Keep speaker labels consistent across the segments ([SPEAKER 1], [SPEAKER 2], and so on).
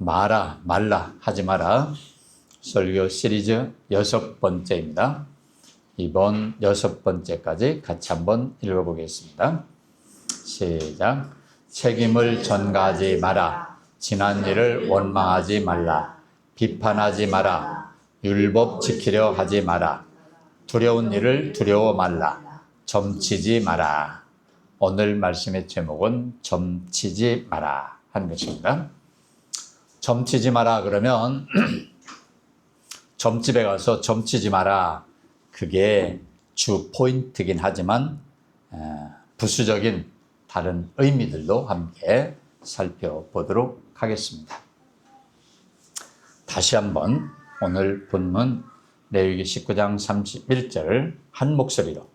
[SPEAKER 1] 말라, 하지 마라. 설교 시리즈 6번째입니다. 이번 6번째까지 같이 한번 읽어보겠습니다. 시작. 책임을 전가하지 마라. 지난 일을 원망하지 말라. 비판하지 마라. 율법 지키려 하지 마라. 두려운 일을 두려워 말라. 점치지 마라. 오늘 말씀의 제목은 점치지 마라 하는 것입니다. 점치지 마라 그러면 점집에 가서 점치지 마라. 그게 주 포인트긴 하지만 부수적인 다른 의미들도 함께 살펴보도록 하겠습니다. 다시 한번 오늘 본문 레위기 19장 31절 한 목소리로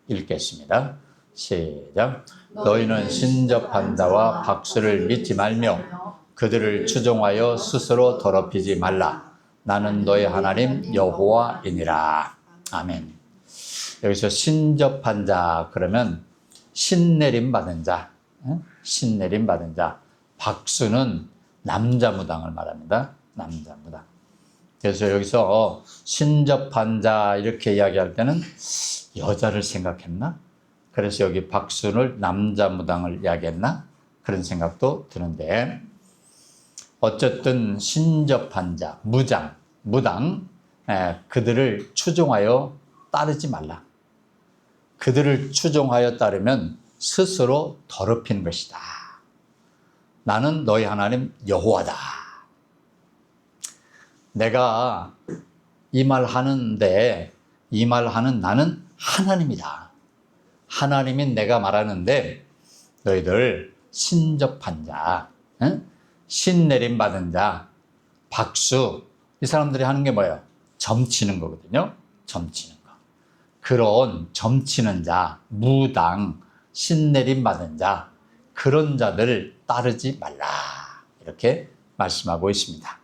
[SPEAKER 1] 읽겠습니다. 시작. 너희는 신접한 자와 박수를 믿지 말며 그들을 추종하여 스스로 더럽히지 말라. 나는 너희 하나님 여호와이니라. 아멘. 여기서 신접한 자 그러면 신내림 받은 자, 신내림 받은 자. 박수는 남자무당을 말합니다. 남자무당. 그래서 여기서 신접한 자 이렇게 이야기할 때는 여자를 생각했나? 그래서 여기 박수를 남자무당을 이야기했나? 그런 생각도 드는데 어쨌든 신접한 자, 무당, 그들을 추종하여 따르지 말라. 그들을 추종하여 따르면 스스로 더럽힌 것이다. 나는 너희 하나님 여호와다. 내가 이 말 하는데 이 말 하는 나는 하나님이다. 하나님인 내가 말하는데 너희들 신접한 자, 신내림 받은 자, 박수 이 사람들이 하는 게 뭐예요? 점치는 거거든요. 점치는 거. 그런 점치는 자, 무당, 신내림 받은 자 그런 자들을 따르지 말라. 이렇게 말씀하고 있습니다.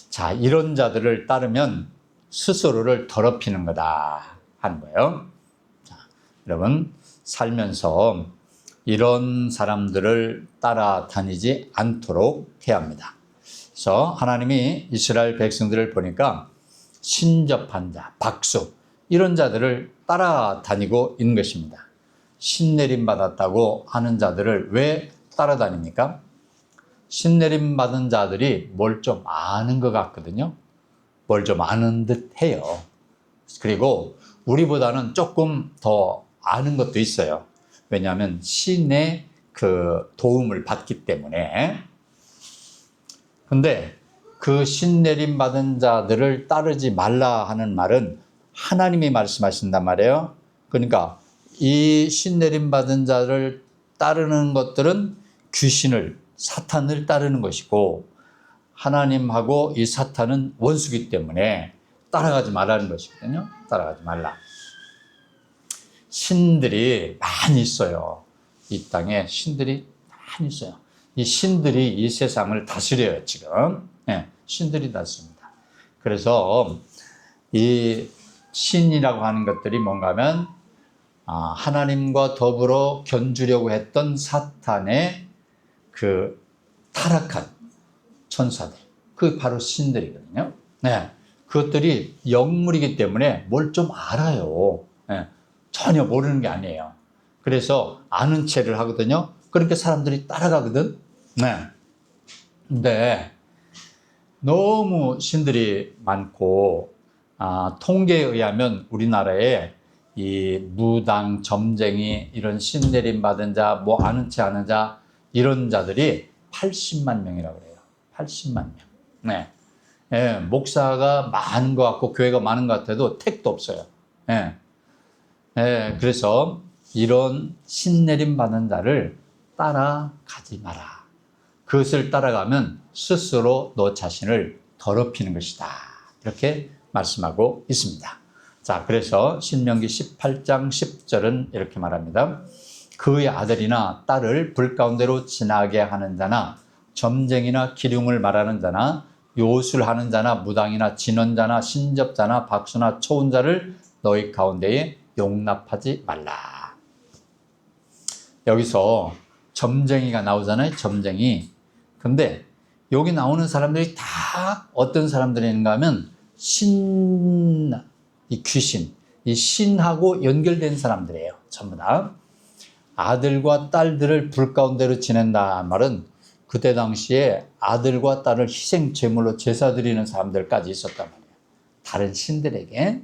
[SPEAKER 1] 자, 이런 자들을 따르면 스스로를 더럽히는 거다 하는 거예요. 자, 여러분 살면서 이런 사람들을 따라다니지 않도록 해야 합니다. 그래서 하나님이 이스라엘 백성들을 보니까 신접한 자, 박수 이런 자들을 따라다니고 있는 것입니다. 신내림 받았다고 하는 자들을 왜 따라다닙니까? 신내림 받은 자들이 뭘 좀 아는 것 같거든요. 뭘 좀 아는 듯 해요. 그리고 우리보다는 조금 더 아는 것도 있어요. 왜냐하면 신의 그 도움을 받기 때문에. 근데 그 신내림 받은 자들을 따르지 말라 하는 말은 하나님이 말씀하신단 말이에요. 그러니까 이 신내림 받은 자를 따르는 것들은 귀신을, 사탄을 따르는 것이고 하나님하고 이 사탄은 원수기 때문에 따라가지 말라는 것이거든요. 따라가지 말라. 신들이 많이 있어요. 이 땅에 신들이 많이 있어요. 이 신들이 이 세상을 다스려요, 지금. 네, 신들이 다스립니다. 그래서 이 신이라고 하는 것들이 뭔가 하면 하나님과 더불어 견주려고 했던 사탄의 그 타락한 천사들, 그게 바로 신들이거든요. 네, 그것들이 영물이기 때문에 뭘 좀 알아요. 네, 전혀 모르는 게 아니에요. 그래서 아는 체를 하거든요. 그러니까 사람들이 따라가거든. 네. 근데 너무 신들이 많고 통계에 의하면 우리나라에 이 무당, 점쟁이 이런 신내림 받은 자, 뭐 아는 체 아는 자 이런 자들이 80만 명이라고 그래요. 80만 명. 네. 예, 목사가 많은 것 같고 교회가 많은 것 같아도 택도 없어요. 예. 예, 그래서 이런 신내림 받는 자를 따라가지 마라. 그것을 따라가면 스스로 너 자신을 더럽히는 것이다. 이렇게 말씀하고 있습니다. 자, 그래서 신명기 18장 10절은 이렇게 말합니다. 그의 아들이나 딸을 불 가운데로 지나게 하는 자나 점쟁이나 기륭을 말하는 자나 요술하는 자나 무당이나 진언자나 신접자나 박수나 초혼자를 너희 가운데에 용납하지 말라. 여기서 점쟁이가 나오잖아요. 점쟁이. 근데 여기 나오는 사람들이 다 어떤 사람들인가 하면 이 귀신, 이 신하고 연결된 사람들이에요. 전부 다. 아들과 딸들을 불 가운데로 지낸다 말은 그때 당시에 아들과 딸을 희생 제물로 제사 드리는 사람들까지 있었단 말이에요. 다른 신들에게.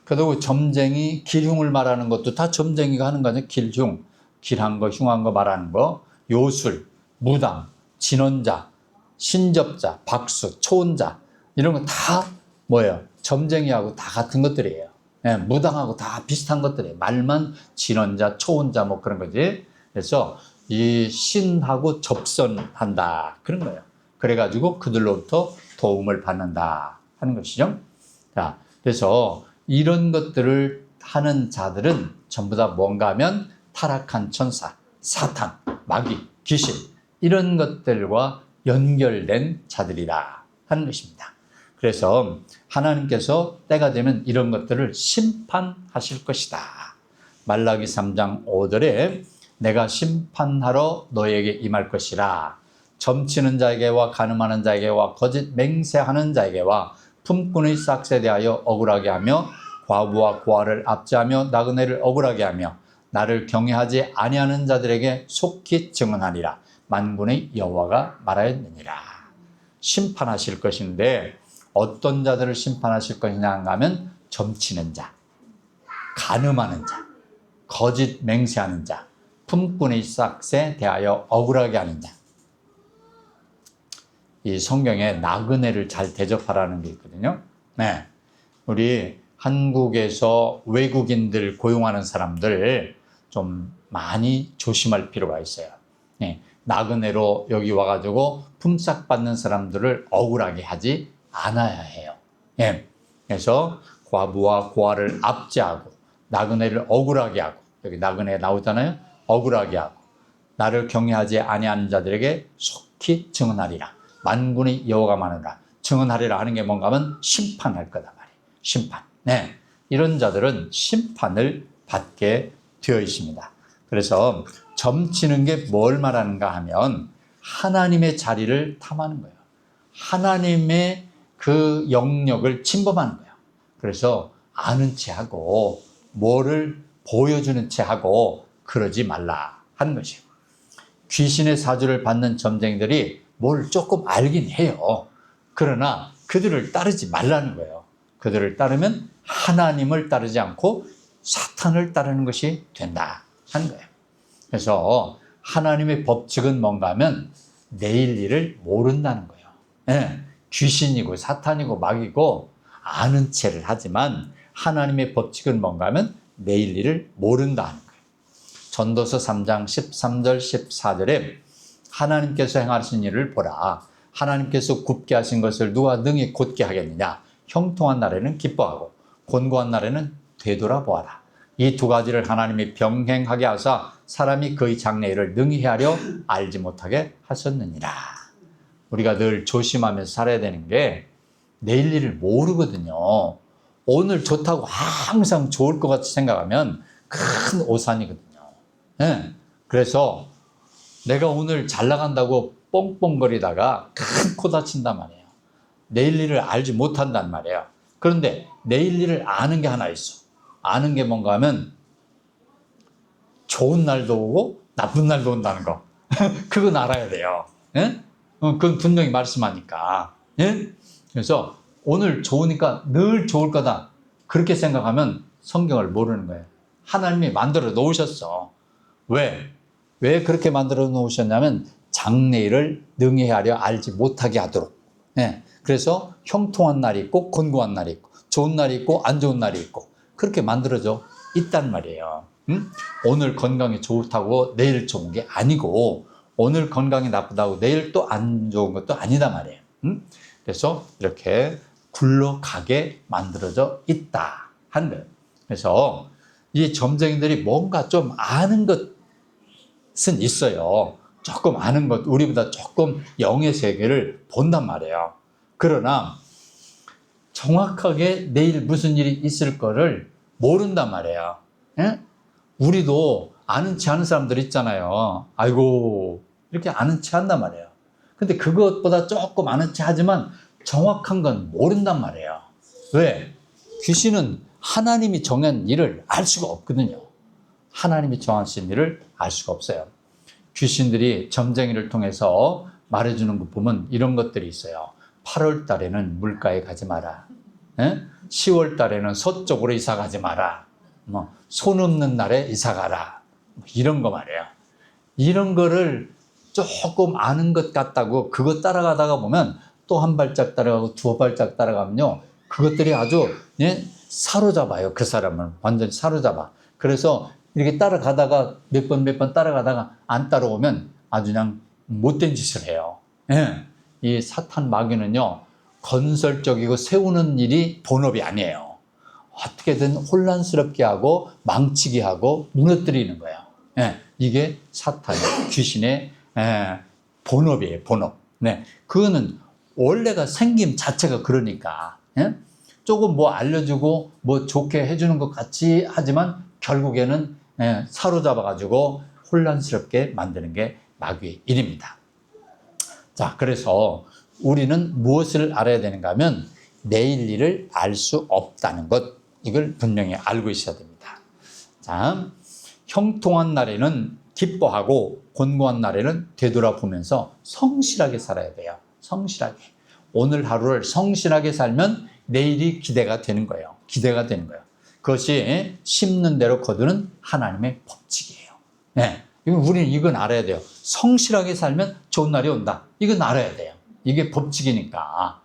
[SPEAKER 1] 그리고 점쟁이, 길흉을 말하는 것도 다 점쟁이가 하는 거죠. 길흉, 길한 거, 흉한 거 말하는 거. 요술, 무당, 진원자, 신접자, 박수, 초혼자 이런 거 다 뭐예요? 점쟁이하고 다 같은 것들이에요. 예, 무당하고 다 비슷한 것들이에요. 말만 진원자, 초혼자 뭐 그런 거지. 그래서 이 신하고 접선한다 그런 거예요. 그래가지고 그들로부터 도움을 받는다 하는 것이죠. 자, 그래서 이런 것들을 하는 자들은 전부 다 뭔가 하면 타락한 천사, 사탄, 마귀, 귀신 이런 것들과 연결된 자들이라 하는 것입니다. 그래서 하나님께서 때가 되면 이런 것들을 심판하실 것이다. 말라기 3장 5절에 내가 심판하러 너에게 임할 것이라. 점치는 자에게와 간음하는 자에게와 거짓 맹세하는 자에게와 품꾼의 싹스에 대하여 억울하게 하며 과부와 고아를 압제하며 나그네를 억울하게 하며 나를 경외하지 아니하는 자들에게 속히 증언하리라. 만군의 여호와가 말하였느니라. 심판하실 것인데 어떤 자들을 심판하실 것이냐 하면 점치는 자, 간음하는 자, 거짓 맹세하는 자, 품꾼의 싹스에 대하여 억울하게 하는 자. 이 성경에 나그네를 잘 대접하라는 게 있거든요. 네, 우리 한국에서 외국인들 고용하는 사람들 좀 많이 조심할 필요가 있어요. 네, 나그네로 여기 와가지고 품삯 받는 사람들을 억울하게 하지 않아야 해요. 네, 그래서 과부와 고아를 압제하고 나그네를 억울하게 하고 여기 나그네 나오잖아요. 억울하게 하고 나를 경외하지 아니하는 자들에게 속히 증언하리라. 만군의 여호와가 말하노라. 증언하리라 하는 게 뭔가 하면 심판할 거다 말이에요. 심판. 네, 이런 자들은 심판을 받게 되어 있습니다. 그래서 점치는 게 뭘 말하는가 하면 하나님의 자리를 탐하는 거예요. 하나님의 그 영역을 침범하는 거예요. 그래서 아는 체하고 뭐를 보여주는 체하고 그러지 말라 하는 것이에요. 귀신의 사주를 받는 점쟁이들이 뭘 조금 알긴 해요. 그러나 그들을 따르지 말라는 거예요. 그들을 따르면 하나님을 따르지 않고 사탄을 따르는 것이 된다 하는 거예요. 그래서 하나님의 법칙은 뭔가 하면 내일 일을 모른다는 거예요. 네, 귀신이고 사탄이고 마귀고 아는 체를 하지만 하나님의 법칙은 뭔가 하면 내일 일을 모른다 하는 거예요. 전도서 3장 13절 14절에 하나님께서 행하신 일을 보라. 하나님께서 굽게 하신 것을 누가 능히 곧게 하겠느냐. 형통한 날에는 기뻐하고 곤고한 날에는 되돌아보아라. 이 두 가지를 하나님이 병행하게 하사 사람이 그의 장래일을 능히 헤아려 알지 못하게 하셨느니라. 우리가 늘 조심하면서 살아야 되는 게 내일 일을 모르거든요. 오늘 좋다고 항상 좋을 것 같이 생각하면 큰 오산이거든요. 네. 그래서 내가 오늘 잘 나간다고 뻥뻥거리다가 큰 코 다친단 말이에요. 내일 일을 알지 못한단 말이에요. 그런데 내일 일을 아는 게 하나 있어. 아는 게 뭔가 하면 좋은 날도 오고 나쁜 날도 온다는 거. 그건 알아야 돼요. 예? 그건 분명히 말씀하니까. 예? 그래서 오늘 좋으니까 늘 좋을 거다. 그렇게 생각하면 성경을 모르는 거예요. 하나님이 만들어 놓으셨어. 왜? 왜 그렇게 만들어 놓으셨냐면 장래일을 능히 하려 알지 못하게 하도록. 예. 그래서 형통한 날이 있고 곤고한 날이 있고 좋은 날이 있고 안 좋은 날이 있고 그렇게 만들어져 있단 말이에요. 오늘 건강이 좋다고 내일 좋은 게 아니고 오늘 건강이 나쁘다고 내일 또 안 좋은 것도 아니다 말이에요. 그래서 이렇게 굴러가게 만들어져 있다 한 거예요. 그래서 이 점쟁이들이 뭔가 좀 아는 것은 있어요. 조금 아는 것, 우리보다 조금 영의 세계를 본단 말이에요. 그러나 정확하게 내일 무슨 일이 있을 거를 모른단 말이에요. 예? 우리도 아는 체 하는 사람들 있잖아요. 아이고, 이렇게 아는 체 한단 말이에요. 근데 그것보다 조금 아는 체 하지만 정확한 건 모른단 말이에요. 왜? 귀신은 하나님이 정한 일을 알 수가 없거든요. 하나님이 정하신 일을 알 수가 없어요. 귀신들이 점쟁이를 통해서 말해주는 거 보면 이런 것들이 있어요. 8월 달에는 물가에 가지 마라. 10월 달에는 서쪽으로 이사 가지 마라. 손 없는 날에 이사 가라. 이런 거 말이에요. 이런 거를 조금 아는 것 같다고 그거 따라가다가 보면 또 한 발짝 따라가고 두 발짝 따라가면요. 그것들이 아주 사로잡아요. 그 사람을 완전히 사로잡아. 그래서 이렇게 따라가다가 몇 번 따라가다가 안 따라오면 아주 그냥 못된 짓을 해요. 이 사탄 마귀는요. 건설적이고 세우는 일이 본업이 아니에요. 어떻게든 혼란스럽게 하고 망치게 하고 무너뜨리는 거예요. 이게 사탄의 귀신의 본업이에요. 본업. 그거는 원래가 생김 자체가 그러니까 조금 뭐 알려주고 뭐 좋게 해주는 것 같이 하지만 결국에는 사로잡아가지고 혼란스럽게 만드는 게 마귀의 일입니다. 자, 그래서 우리는 무엇을 알아야 되는가 하면 내일 일을 알 수 없다는 것, 이걸 분명히 알고 있어야 됩니다. 자, 형통한 날에는 기뻐하고 곤고한 날에는 되돌아보면서 성실하게 살아야 돼요. 성실하게. 오늘 하루를 성실하게 살면 내일이 기대가 되는 거예요. 기대가 되는 거예요. 그것이 심는 대로 거두는 하나님의 법칙이에요. 우리는 이건 알아야 돼요. 성실하게 살면 좋은 날이 온다. 이건 알아야 돼요. 이게 법칙이니까.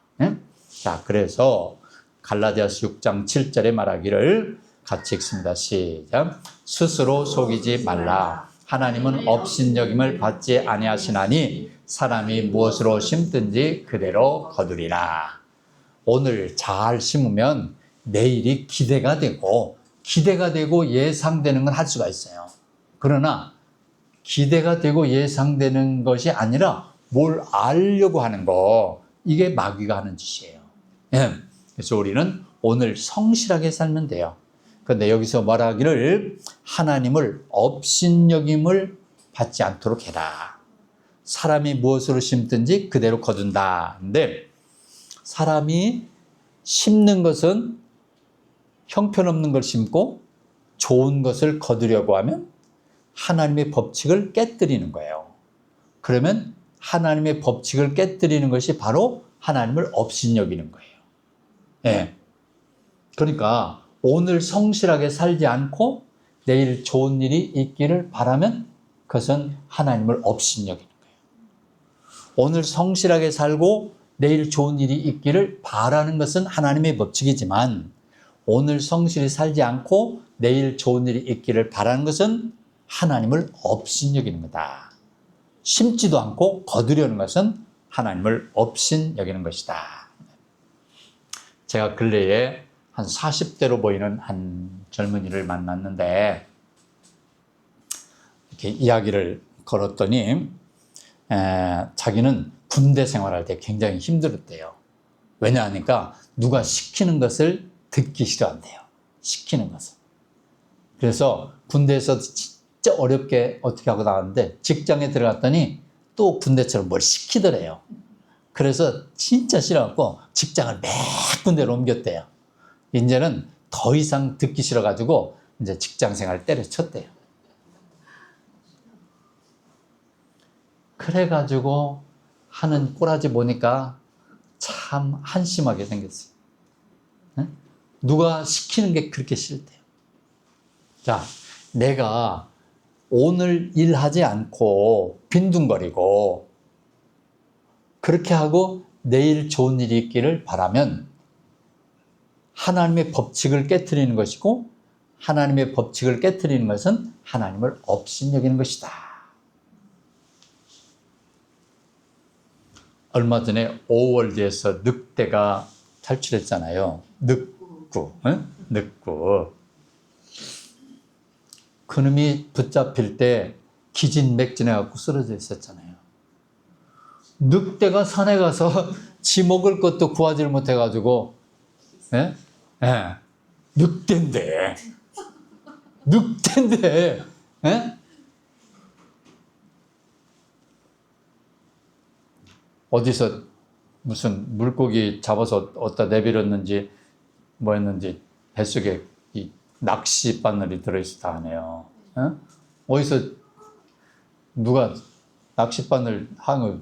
[SPEAKER 1] 자, 그래서 갈라디아서 6장 7절에 말하기를 같이 읽습니다. 시작. 스스로 속이지 말라. 하나님은 업신여김을 받지 아니하시나니 사람이 무엇으로 심든지 그대로 거두리라. 오늘 잘 심으면 내일이 기대가 되고 예상되는 건 할 수가 있어요. 그러나 기대가 되고 예상되는 것이 아니라 뭘 알려고 하는 거, 이게 마귀가 하는 짓이에요. 그래서 우리는 오늘 성실하게 살면 돼요. 그런데 여기서 말하기를 하나님을 업신여김을 받지 않도록 해라. 사람이 무엇으로 심든지 그대로 거둔다. 근데 사람이 심는 것은 형편없는 걸 심고 좋은 것을 거두려고 하면 하나님의 법칙을 깨뜨리는 거예요. 그러면 하나님의 법칙을 깨뜨리는 것이 바로 하나님을 업신여기는 거예요. 그러니까 오늘 성실하게 살지 않고 내일 좋은 일이 있기를 바라면 그것은 하나님을 업신여기는 거예요. 오늘 성실하게 살고 내일 좋은 일이 있기를 바라는 것은 하나님의 법칙이지만 오늘 성실히 살지 않고 내일 좋은 일이 있기를 바라는 것은 하나님을 업신여기는 거다. 심지도 않고 거두려는 것은 하나님을 업신여기는 것이다. 제가 근래에 한 40대로 보이는 한 젊은이를 만났는데 이렇게 이야기를 걸었더니 자기는 군대 생활할 때 굉장히 힘들었대요. 왜냐하니까 누가 시키는 것을 듣기 싫어한대요. 시키는 것을. 그래서 군대에서 진짜 어렵게 어떻게 하고 나왔는데 직장에 들어갔더니 또 군대처럼 뭘 시키더래요. 그래서 진짜 싫어갖고 직장을 몇 군데로 옮겼대요. 이제는 더 이상 듣기 싫어가지고 이제 직장 생활 때려쳤대요. 그래가지고 하는 꼬라지 보니까 참 한심하게 생겼어요. 누가 시키는 게 그렇게 싫대요. 자, 내가 오늘 일하지 않고 빈둥거리고 그렇게 하고 내일 좋은 일이 있기를 바라면 하나님의 법칙을 깨트리는 것이고 하나님의 법칙을 깨트리는 것은 하나님을 업신여기는 것이다. 얼마 전에 5월드에서 늑대가 탈출했잖아요. 늑구. 그놈이 붙잡힐 때 기진맥진해갖고 쓰러져 있었잖아요. 늑대가 산에 가서 지 먹을 것도 구하지를 못해가지고 늑대인데 어디서 무슨 물고기 잡아서 어디다 내버렸는지 뭐였는지 뱃속에 이 낚시 바늘이 들어있어 다 하네요. 어? 어디서 누가 낚시 바늘 항을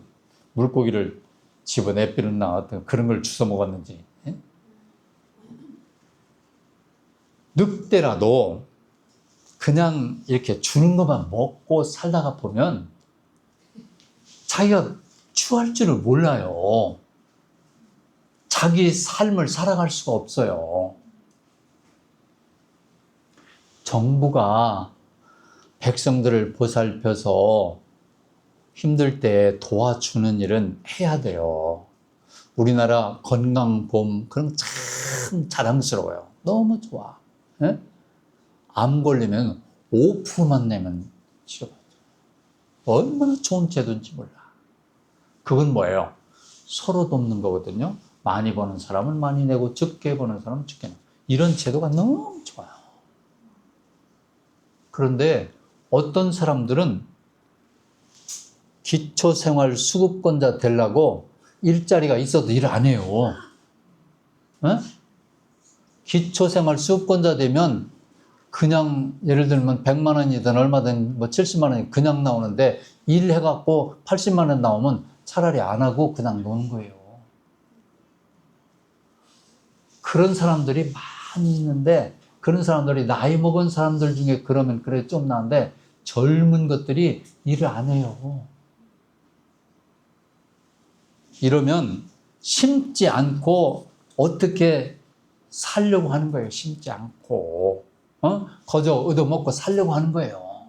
[SPEAKER 1] 물고기를 집어 내버렸나 어떤 그런 걸 주워 먹었는지. 예? 늑대라도 그냥 이렇게 주는 것만 먹고 살다가 보면 자기가 추할 줄을 몰라요. 자기 삶을 살아갈 수가 없어요. 정부가 백성들을 보살펴서 힘들 때 도와주는 일은 해야 돼요. 우리나라 건강보험 그런 거 참 자랑스러워요. 너무 좋아. 예? 암 걸리면 5%만 내면 치료받죠. 얼마나 좋은 제도인지 몰라. 그건 뭐예요? 서로 돕는 거거든요. 많이 버는 사람은 많이 내고 적게 버는 사람은 적게 내고. 이런 제도가 너무 좋아요. 그런데 어떤 사람들은 기초생활수급권자 되려고 일자리가 있어도 일 안 해요. 에? 기초생활수급권자 되면 그냥 예를 들면 100만 원이든 얼마든 뭐 70만 원이 그냥 나오는데 일해갖고 80만 원 나오면 차라리 안 하고 그냥 노는 거예요. 그런 사람들이 많이 있는데 그런 사람들이 나이 먹은 사람들 중에 그러면 그래 좀 나은데 젊은 것들이 일을 안 해요. 이러면 심지 않고 어떻게 살려고 하는 거예요. 심지 않고 거저 얻어먹고 살려고 하는 거예요.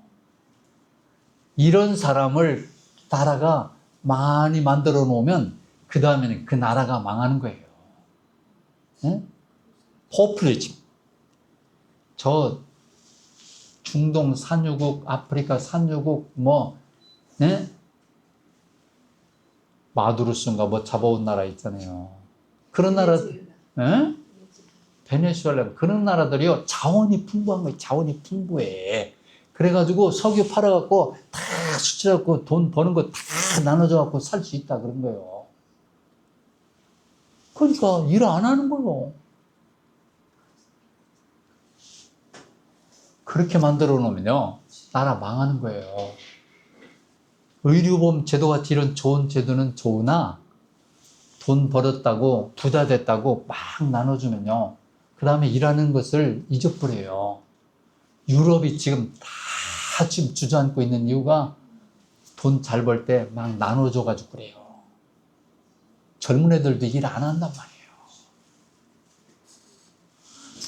[SPEAKER 1] 이런 사람을 나라가 많이 만들어 놓으면 그 다음에는 그 나라가 망하는 거예요. 포퓰리즘. 저 중동 산유국, 아프리카 산유국 뭐 마두로스인가 뭐 잡아온 나라 있잖아요. 그런 나라, 베네수엘라 그런 나라들이요 자원이 풍부한 거예요. 자원이 풍부해. 그래가지고 석유 팔아갖고 다 수출해갖고 돈 버는 거 다 나눠줘갖고 살 수 있다 그런 거예요. 그러니까 일 안 하는 거예요. 그렇게 만들어 놓으면요 나라 망하는 거예요. 의료보험 제도같이 이런 좋은 제도는 좋으나 돈 벌었다고 부자 됐다고 막 나눠주면요 그 다음에 일하는 것을 잊어버려요. 유럽이 지금 다 지금 주저앉고 있는 이유가 돈 잘 벌 때 막 나눠줘가지고 그래요. 젊은 애들도 일 안 한단 말이에요.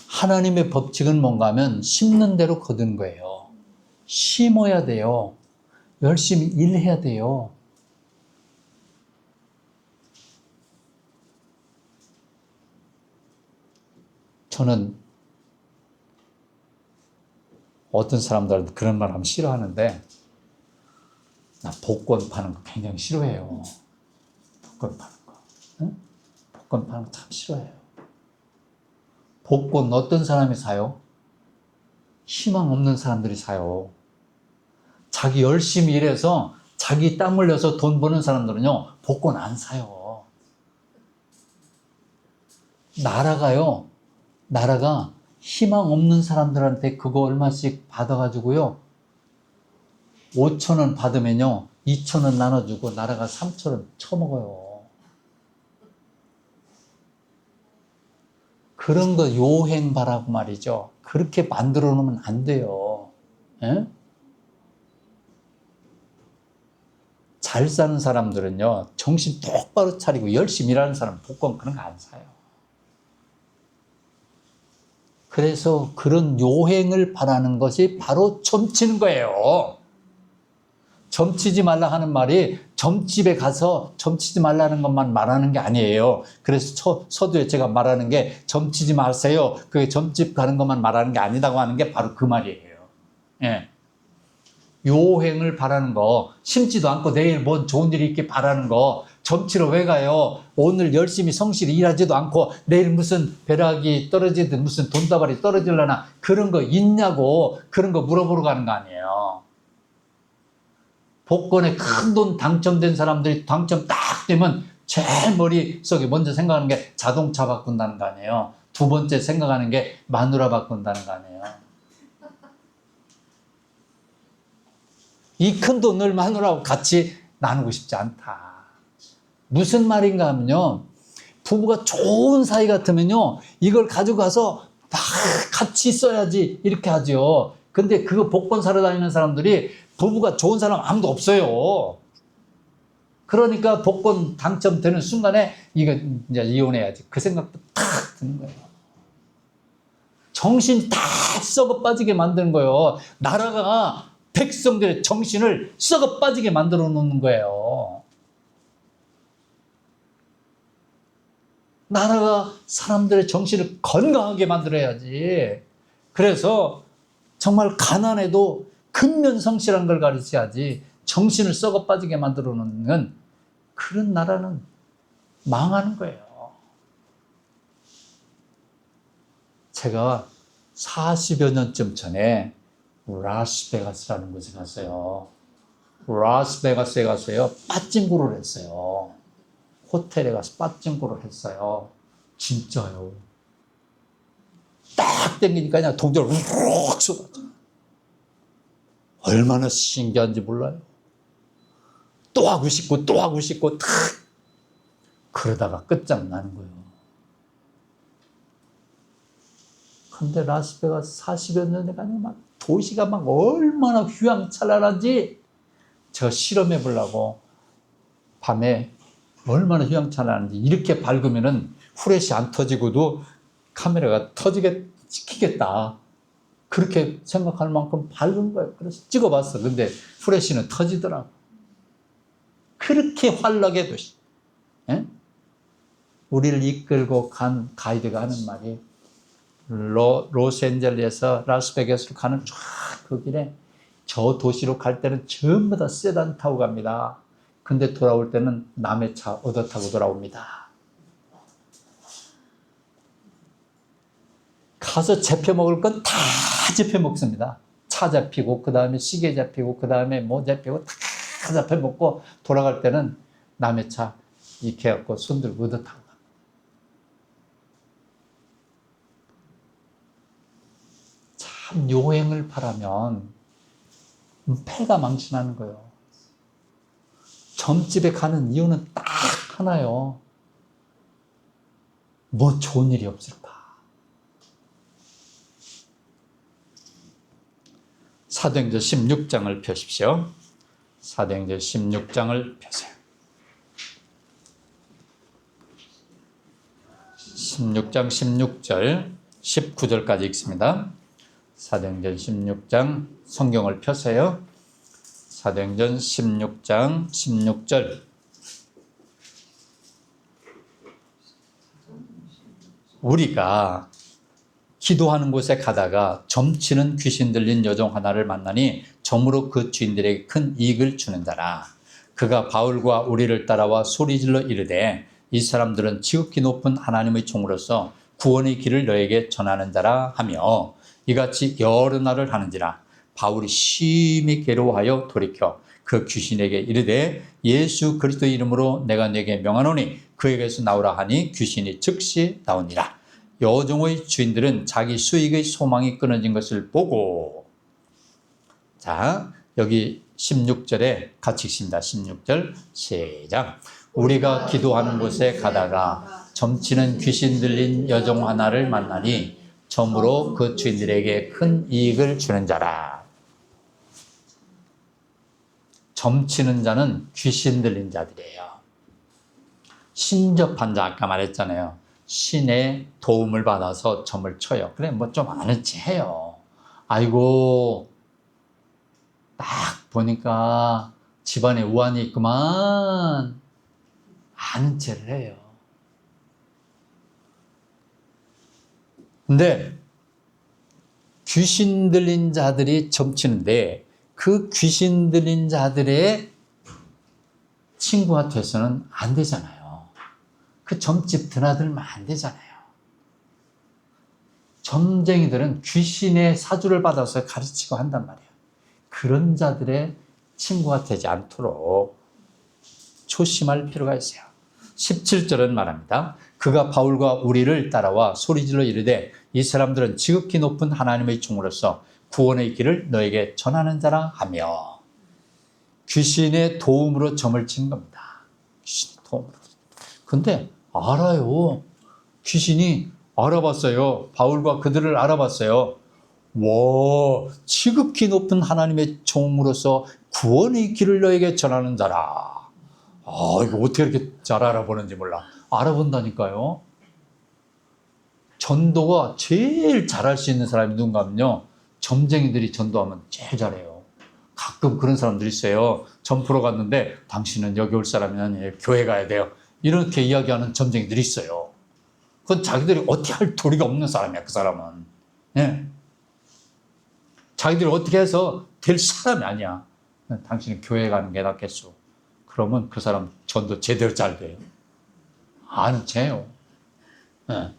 [SPEAKER 1] 하나님의 법칙은 뭔가 하면 심는 대로 거두는 거예요. 심어야 돼요. 열심히 일해야 돼요. 저는 어떤 사람들한테 그런 말 하면 싫어하는데 나 복권 파는 거 굉장히 싫어해요. 복권 파는 거. 응? 복권 파는 거 참 싫어해요. 복권 어떤 사람이 사요? 희망 없는 사람들이 사요. 자기 열심히 일해서 자기 땀 흘려서 돈 버는 사람들은요 복권 안 사요. 나라가 희망 없는 사람들한테 그거 얼마씩 받아가지고요 5,000원 받으면요 2,000원 나눠주고 나라가 3,000원 쳐먹어요. 그런 거 요행바라고 말이죠. 그렇게 만들어 놓으면 안 돼요. 에? 잘 사는 사람들은요 정신 똑바로 차리고 열심히 일하는 사람 복권 그런 거 안 사요. 그래서 그런 요행을 바라는 것이 바로 점치는 거예요. 점치지 말라 하는 말이 점집에 가서 점치지 말라는 것만 말하는 게 아니에요. 그래서 서두에 제가 말하는 게 점치지 마세요. 그게 점집 가는 것만 말하는 게 아니다고 하는 게 바로 그 말이에요. 예. 요행을 바라는 거, 심지도 않고 내일 뭔 좋은 일이 있길 바라는 거, 점치러 왜 가요? 오늘 열심히 성실히 일하지도 않고 내일 무슨 벼락이 떨어지든 무슨 돈다발이 떨어질려나 그런 거 있냐고 그런 거 물어보러 가는 거 아니에요. 복권에 큰 돈 당첨된 사람들이 당첨 딱 되면 제일 머릿속에 먼저 생각하는 게 자동차 바꾼다는 거 아니에요. 두 번째 생각하는 게 마누라 바꾼다는 거 아니에요. 이 큰 돈을 마누라하고 같이 나누고 싶지 않다. 무슨 말인가 하면요. 부부가 좋은 사이 같으면요. 이걸 가져가서 막 같이 써야지 이렇게 하죠. 근데 그거 복권 사러 다니는 사람들이 부부가 좋은 사람 아무도 없어요. 그러니까 복권 당첨되는 순간에 이거 이제 이혼해야지. 그 생각도 탁 드는 거예요. 정신 다 썩어 빠지게 만드는 거예요. 나라가 백성들의 정신을 썩어 빠지게 만들어 놓는 거예요. 나라가 사람들의 정신을 건강하게 만들어야지. 그래서 정말 가난해도 근면성실한 걸 가르쳐야지 정신을 썩어 빠지게 만들어 놓는 그런 나라는 망하는 거예요. 제가 40여 년쯤 전에 라스베가스라는 곳에 갔어요. 라스베가스에 가서요, 빠찡구를 했어요. 호텔에 가서 빠찡구를 했어요. 진짜요. 딱 땡기니까 그냥 동전을 훅 쏟아져. 얼마나 신기한지 몰라요. 또 하고 싶고 또 하고 싶고 탁 그러다가 끝장나는 거예요. 근데 라스베가스 40여 년에 가면 막 도시가 막 얼마나 휘황찬란한지 제가 실험해 보려고 밤에 얼마나 휘황찬란한지 이렇게 밝으면은 후레쉬 안 터지고도 카메라가 터지게 찍히겠다. 그렇게 생각할 만큼 밝은 거예요. 그래서 찍어봤어. 근데 후레쉬는 터지더라고. 그렇게 환락해도 예? 우리를 이끌고 간 가이드가 하는 말이 로스앤젤레스에서 라스베가스로 가는 쫙 그 길에 저 도시로 갈 때는 전부 다 세단 타고 갑니다. 근데 돌아올 때는 남의 차 얻어 타고 돌아옵니다. 가서 잡혀 먹을 건 다 잡혀 먹습니다. 차 잡히고 그 다음에 시계 잡히고 그 다음에 뭐 잡히고 다 잡혀 먹고 돌아갈 때는 남의 차 이렇게 해갖고 손들고 얻어 타고 갑니다. 참 요행을 바라면 폐가 망신하는 거예요. 점집에 가는 이유는 딱 하나요. 뭐 좋은 일이 없을까? 사도행전 16장을 펴십시오. 사도행전 16장을 펴세요. 16장 16절 19절까지 읽습니다. 사도행전 16장 성경을 펴세요. 사도행전 16장 16절 우리가 기도하는 곳에 가다가 점치는 귀신 들린 여종 하나를 만나니 점으로 그 주인들에게 큰 이익을 주는 자라. 그가 바울과 우리를 따라와 소리질러 이르되 이 사람들은 지극히 높은 하나님의 종으로서 구원의 길을 너에게 전하는 자라 하며 이같이 여러 날을 하는지라. 바울이 심히 괴로워하여 돌이켜 그 귀신에게 이르되 예수 그리스도 이름으로 내가 네게 명하노니 그에게서 나오라 하니 귀신이 즉시 나오니라. 여종의 주인들은 자기 수익의 소망이 끊어진 것을 보고, 자 여기 16절에 같이 읽습니다. 16절 시작. 우리가 기도하는 곳에 가다가 점치는 귀신 들린 여종 하나를 만나니 점으로 그 주인들에게 큰 이익을 주는 자라. 점치는 자는 귀신 들린 자들이에요. 신접한 자 아까 말했잖아요. 신의 도움을 받아서 점을 쳐요. 그래 뭐 좀 아는 체 해요. 아이고 딱 보니까 집안에 우환이 있구만. 아는 체를 해요. 근데 귀신 들린 자들이 점치는데 그 귀신 들린 자들의 친구가 돼서는 안 되잖아요. 그 점집 드나들면 안 되잖아요. 점쟁이들은 귀신의 사주를 받아서 가르치고 한단 말이에요. 그런 자들의 친구가 되지 않도록 조심할 필요가 있어요. 17절은 말합니다. 그가 바울과 우리를 따라와 소리질러 이르되 이 사람들은 지극히 높은 하나님의 종으로서 구원의 길을 너에게 전하는 자라 하며, 귀신의 도움으로 점을 친 겁니다. 귀신의 도움으로. 근데 알아요. 귀신이 알아봤어요. 바울과 그들을 알아봤어요. 와, 지극히 높은 하나님의 종으로서 구원의 길을 너에게 전하는 자라. 이거 어떻게 이렇게 잘 알아보는지 몰라. 알아본다니까요. 전도가 제일 잘할 수 있는 사람이 누군가 하면요, 점쟁이들이 전도하면 제일 잘해요. 가끔 그런 사람들이 있어요. 점프로 갔는데 당신은 여기 올 사람이면 교회 가야 돼요. 이렇게 이야기하는 점쟁이들이 있어요. 그건 자기들이 어떻게 할 도리가 없는 사람이야, 그 사람은. 예. 자기들이 어떻게 해서 될 사람이 아니야. 당신은 교회 가는 게 낫겠소. 그러면 그 사람 전도 제대로 잘 돼요. 아는 채요. 예.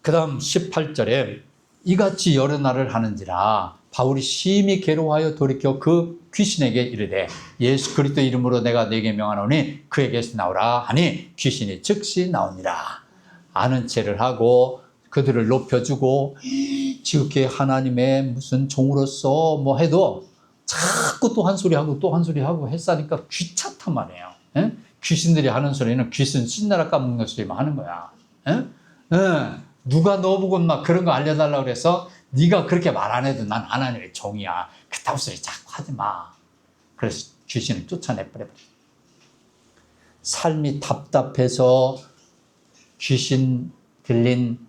[SPEAKER 1] 그 다음 18절에 이같이 여러 날을 하는지라 바울이 심히 괴로워하여 돌이켜 그 귀신에게 이르되 예수 그리스도 이름으로 내가 네게 명하노니 그에게서 나오라 하니 귀신이 즉시 나오니라. 아는 채를 하고 그들을 높여주고 지극히 하나님의 무슨 종으로서 뭐 해도 자꾸 또 한 소리 하고 또 한 소리 하고 했으니까 귀찮단 말이에요. 에? 귀신들이 하는 소리는 귀신 신나라 까먹는 소리만 하는 거야. 에? 누가 너보고 막 그런 거 알려달라고 그래서 네가 그렇게 말 안 해도 난 하나님의 종이야. 그따위 소리 자꾸 하지 마. 그래서 귀신을 쫓아내버려. 삶이 답답해서 귀신 들린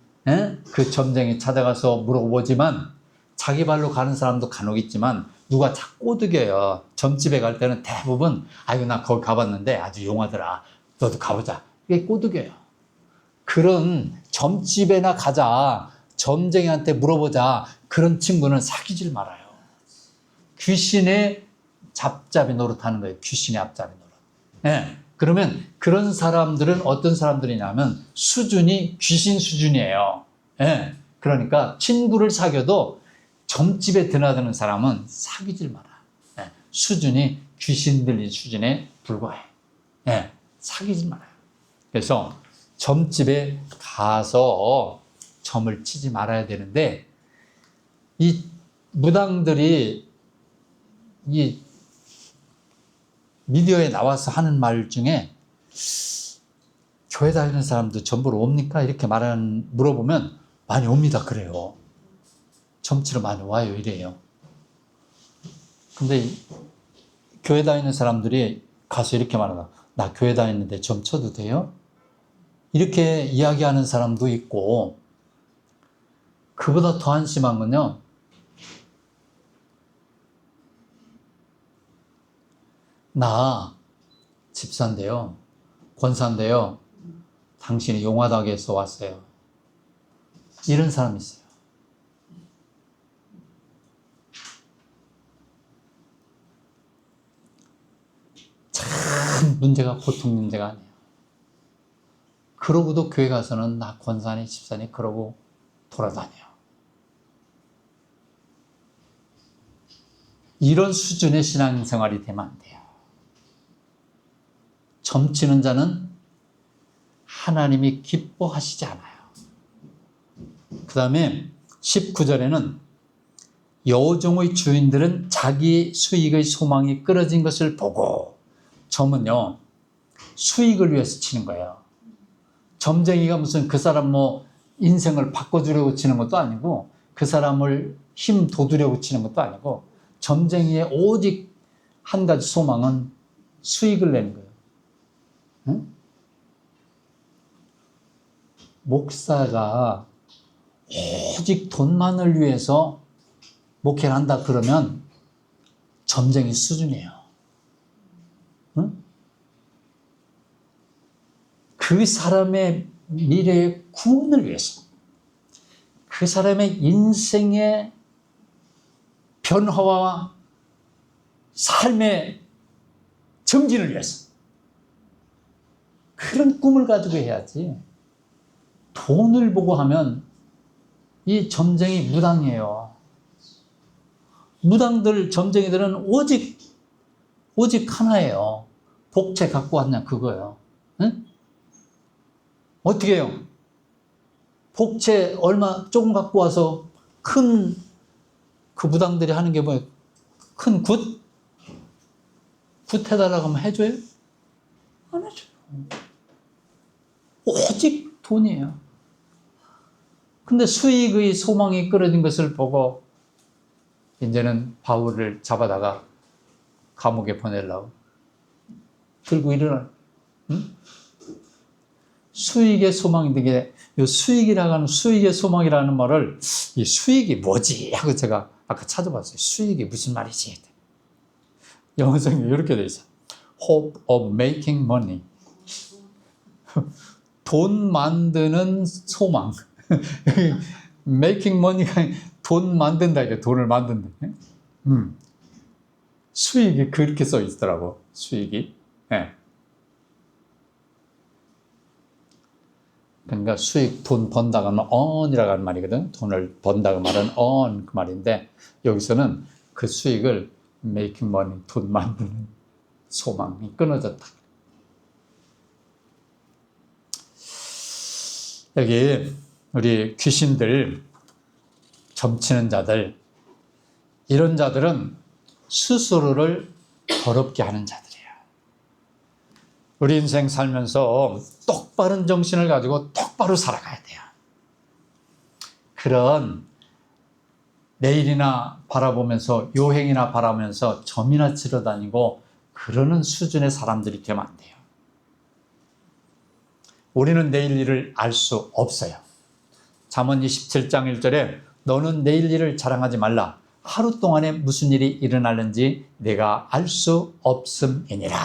[SPEAKER 1] 그 점쟁이 찾아가서 물어보지만 자기 발로 가는 사람도 간혹 있지만 누가 자꾸 꼬드겨요. 점집에 갈 때는 대부분 아이고 나 거기 가봤는데 아주 용하더라. 너도 가보자. 이게 꼬드겨요. 그런 점집에나 가자. 점쟁이한테 물어보자. 그런 친구는 사귀질 말아요. 귀신의 잡잡이 노릇하는 거예요. 귀신의 앞잡이 노릇. 네. 그러면 그런 사람들은 어떤 사람들이냐면 수준이 귀신 수준이에요. 네. 그러니까 친구를 사귀어도 점집에 드나드는 사람은 사귀질 마라. 네. 수준이 귀신 들린 수준에 불과해. 네. 사귀질 말아요. 그래서 점집에 가서 점을 치지 말아야 되는데 이 무당들이 이 미디어에 나와서 하는 말 중에 교회 다니는 사람도 점보러 옵니까? 이렇게 물어보면 많이 옵니다. 그래요. 점치러 많이 와요. 이래요. 근데 교회 다니는 사람들이 가서 이렇게 말하다. 나 교회 다니는데 점 쳐도 돼요? 이렇게 이야기하는 사람도 있고, 그보다 더 한심한 건요, 나 집사인데요, 권사인데요, 당신이 용화당에서 왔어요. 이런 사람이 있어요. 참 문제가 보통 문제가 아니에요. 그러고도 교회 가서는 나 권사니 집사니 그러고 돌아다녀요. 이런 수준의 신앙생활이 되면 안 돼요. 점치는 자는 하나님이 기뻐하시지 않아요. 그 다음에 19절에는 여종의 주인들은 자기 수익의 소망이 끊어진 것을 보고, 점은요 수익을 위해서 치는 거예요. 점쟁이가 무슨 그 사람 뭐 인생을 바꿔주려고 치는 것도 아니고 그 사람을 힘 돋우려고 치는 것도 아니고 점쟁이의 오직 한 가지 소망은 수익을 내는 거예요. 응? 목사가 오직 돈만을 위해서 목회를 한다 그러면 점쟁이 수준이에요. 응? 그 사람의 미래의 구원을 위해서, 그 사람의 인생의 변화와 삶의 정진을 위해서 그런 꿈을 가지고 해야지. 돈을 보고 하면 이 점쟁이 무당이에요. 무당들, 점쟁이들은 오직 하나예요. 복채 갖고 왔냐, 그거예요. 응? 어떻게 해요? 복채 얼마 조금 갖고 와서 큰, 그 무당들이 하는 게 뭐예요? 큰 굿? 굿 해달라고 하면 해줘요? 안 해줘요. 오직 돈이에요. 근데 수익의 소망이 끊어진 것을 보고 이제는 바울을 잡아다가 감옥에 보내려고 들고 일어나. 응? 수익의 소망인데, 이게 수익이라고 하는, 수익의 소망이라는 말을, 이 수익이 뭐지? 하고 제가 아까 찾아봤어요. 수익이 무슨 말이지? 영어성이 이렇게 돼 있어. Hope of making money. 돈 만드는 소망. making money가 돈 만든다, 이게 돈을 만든다. 수익이 그렇게 써 있더라고, 수익이. 네. 그러니까 수익, 돈 번다고 하면 earn이라고 하는 말이거든. 돈을 번다고 말은 earn, 그 말인데, 여기서는 그 수익을 making money, 돈 만드는 소망이 끊어졌다. 여기 우리 귀신들, 점치는 자들, 이런 자들은 스스로를 더럽게 하는 자들이에요. 우리 인생 살면서 똑바른 정신을 가지고 똑바로 살아가야 돼요. 그런 내일이나 바라보면서, 요행이나 바라보면서 점이나 치러 다니고 그러는 수준의 사람들이 되면 안 돼요. 우리는 내일 일을 알 수 없어요. 잠언 27장 1절에 너는 내일 일을 자랑하지 말라. 하루 동안에 무슨 일이 일어나는지 내가 알 수 없음이니라.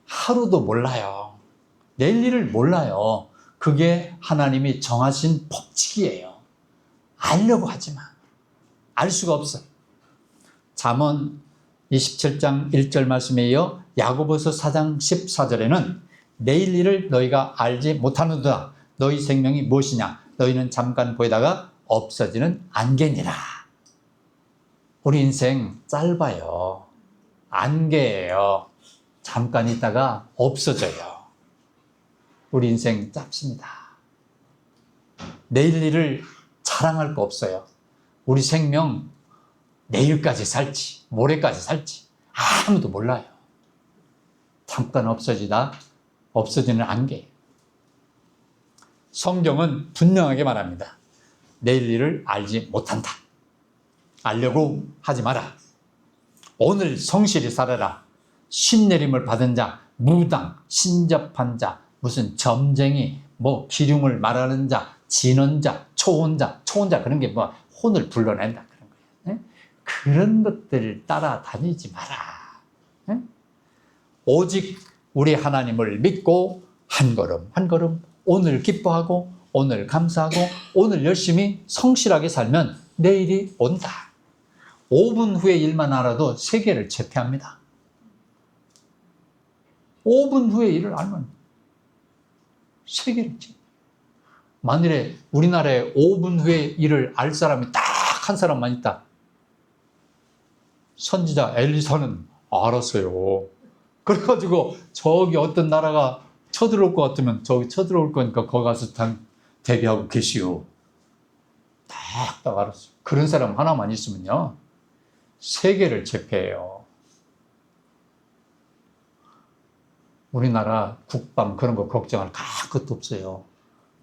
[SPEAKER 1] 하루도 몰라요. 내일 일을 몰라요. 그게 하나님이 정하신 법칙이에요. 알려고 하지만 알 수가 없어. 잠언 27장 1절 말씀에 이어 야고보서 4장 14절에는 내일 일을 너희가 알지 못하는도다. 너희 생명이 무엇이냐? 너희는 잠깐 보이다가 없어지는 안개니라. 우리 인생 짧아요. 안개예요. 잠깐 있다가 없어져요. 우리 인생 짧습니다. 내일 일을 자랑할 거 없어요. 우리 생명 내일까지 살지, 모레까지 살지 아무도 몰라요. 잠깐 없어지는 안개. 성경은 분명하게 말합니다. 내일 일을 알지 못한다. 알려고 하지 마라. 오늘 성실히 살아라. 신내림을 받은 자, 무당, 신접한 자, 무슨 점쟁이, 뭐 기륭을 말하는 자, 진언자, 초혼자 그런 게 뭐 혼을 불러낸다 그런 거예요. 네? 그런 것들 따라다니지 마라. 네? 오직 우리 하나님을 믿고 한 걸음 한 걸음 오늘 기뻐하고 오늘 감사하고 오늘 열심히 성실하게 살면 내일이 온다. 5분 후에 일만 알아도 세계를 제패합니다. 5분 후에 일을 알면 세계를 제패. 만일에 우리나라에 5분 후에 일을 알 사람이 딱 한 사람만 있다. 선지자 엘리사는 알았어요. 그래가지고 저기 어떤 나라가 쳐들어올 것 같으면 저기 쳐들어올 거니까 거기 가서 대기하고 계시오. 딱 알았어요. 그런 사람 하나만 있으면요. 세계를 제패해요. 우리나라 국방 그런 거 걱정할 것도 없어요.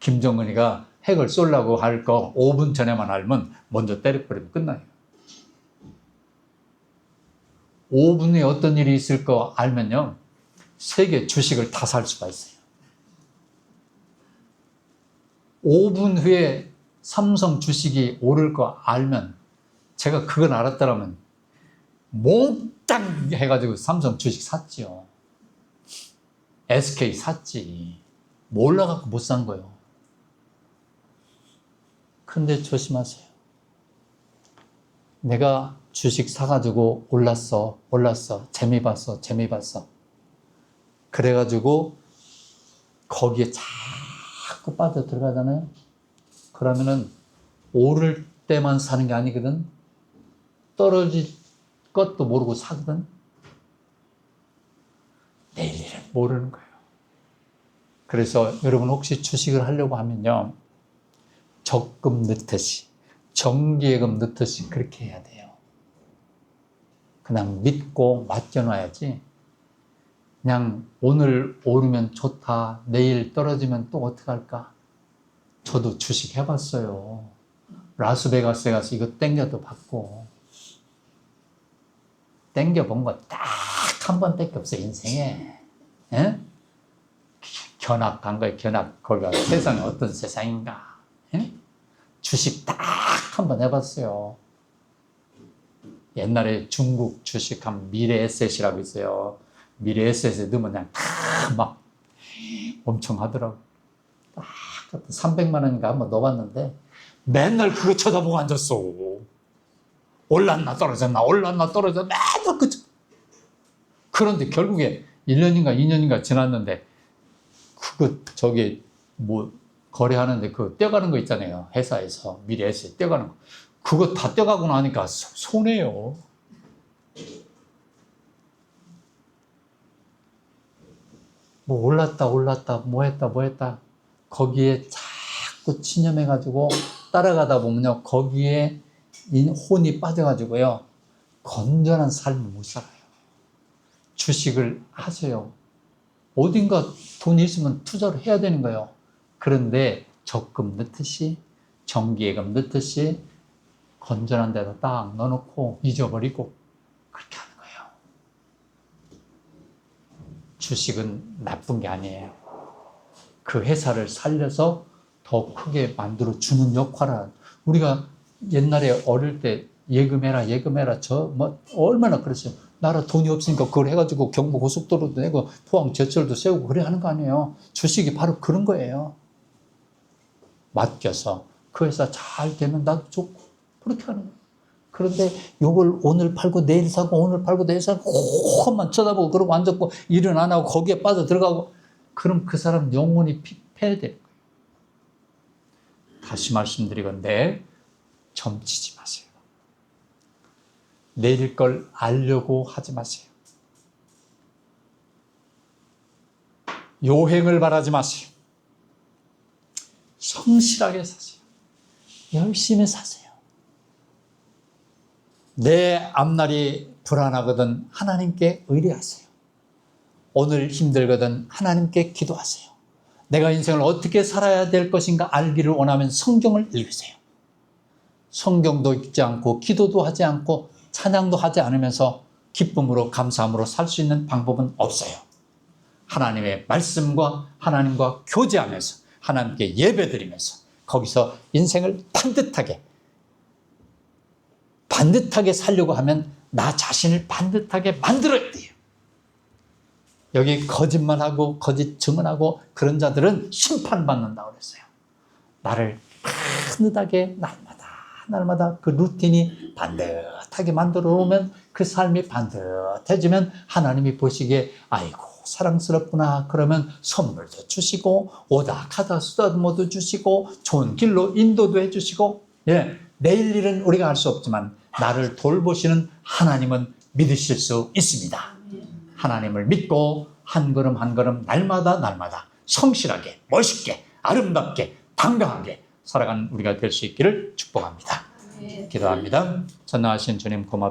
[SPEAKER 1] 김정은이가 핵을 쏠라고 할 거 5분 전에만 알면 먼저 때려버리면 끝나요. 5분 후에 어떤 일이 있을 거 알면요. 세계 주식을 다 살 수가 있어요. 5분 후에 삼성 주식이 오를 거 알면 제가 그걸 알았더라면 몽땅 해가지고 삼성 주식 샀지요. SK 샀지. 몰라갖고 못 산 거예요. 근데 조심하세요. 내가 주식 사가지고 올랐어. 재미 봤어. 그래가지고 거기에 자꾸 빠져 들어가잖아요. 그러면은 오를 때만 사는 게 아니거든. 떨어질 것도 모르고 사거든. 내일 일은 모르는 거예요. 그래서 여러분 혹시 주식을 하려고 하면요, 적금 넣듯이, 정기예금 넣듯이 그렇게 해야 돼요. 그냥 믿고 맡겨놔야지, 그냥 오늘 오르면 좋다, 내일 떨어지면 또 어떡할까? 저도 주식 해봤어요. 라스베가스에 가서 이거 땡겨도 받고, 땡겨본 거 딱 한 번밖에 없어, 인생에. 에? 견학 간 거예요, 견학. 거기가 세상이 어떤 세상인가. 에? 주식 딱 한 번 해봤어요. 옛날에 중국 주식하면 미래에셋이라고 있어요. 미래에셋에 넣으면 그냥 다 막 엄청 하더라고. 딱 300만 원인가 한번 넣어봤는데 맨날 그거 쳐다보고 앉았어. 올랐나 떨어졌나 올랐나 떨어졌나 맨날 그. 그런데 결국에 1년인가 2년인가 지났는데 그거 저기 뭐 거래하는데 그 떼어가는 거 있잖아요. 회사에서 미래에셋 떼어가는 거. 그거 다 떼어가고 나니까 손해요. 뭐 올랐다 뭐 했다 거기에 자꾸 친염해가지고 따라가다 보면요, 거기에 혼이 빠져가지고요, 건전한 삶을 못 살아요. 주식을 하세요. 어딘가 돈이 있으면 투자를 해야 되는 거예요. 그런데 적금 넣듯이, 정기예금 넣듯이 건전한 데다 딱 넣어놓고 잊어버리고 그렇게 하는 거예요. 주식은 나쁜 게 아니에요. 그 회사를 살려서 더 크게 만들어 주는 역할을. 우리가 옛날에 어릴 때 예금해라 얼마나 그랬어요. 나라 돈이 없으니까 그걸 해가지고 경부고속도로도 내고 포항 제철도 세우고 그래 하는 거 아니에요. 주식이 바로 그런 거예요. 맡겨서 그 회사 잘 되면 나도 좋고 그렇게 하는 거예요. 그런데 요걸 오늘 팔고 내일 사고 오늘 팔고 내일 사고 그것만 쳐다보고 그러고 앉았고 일은 안 하고 거기에 빠져 들어가고, 그럼 그 사람 영혼이 폐해될 거예요. 다시 말씀드리건대 점치지 마세요. 내일 걸 알려고 하지 마세요. 요행을 바라지 마세요. 성실하게 사세요. 열심히 사세요. 내 앞날이 불안하거든 하나님께 의뢰하세요. 오늘 힘들거든 하나님께 기도하세요. 내가 인생을 어떻게 살아야 될 것인가 알기를 원하면 성경을 읽으세요. 성경도 읽지 않고 기도도 하지 않고 찬양도 하지 않으면서 기쁨으로 감사함으로 살 수 있는 방법은 없어요. 하나님의 말씀과 하나님과 교제하면서 하나님께 예배드리면서 거기서 인생을 반듯하게 살려고 하면 나 자신을 반듯하게 만들어야 돼요. 여기 거짓말하고 거짓 증언하고 그런 자들은 심판받는다고 그랬어요. 나를 반듯하게 날마다 그 루틴이 반듯하게 만들어 놓으면 그 삶이 반듯해지면 하나님이 보시기에 아이고 사랑스럽구나. 그러면 선물도 주시고 오다가다 쓰다듬어도 주시고 좋은 길로 인도도 해주시고, 내일 일은 우리가 알 수 없지만 나를 돌보시는 하나님은 믿으실 수 있습니다. 하나님을 믿고 한 걸음 한 걸음 날마다 성실하게 멋있게 아름답게 당당하게 살아가는 우리가 될 수 있기를 축복합니다. 기도합니다. 전능하신 주님 고맙습니다.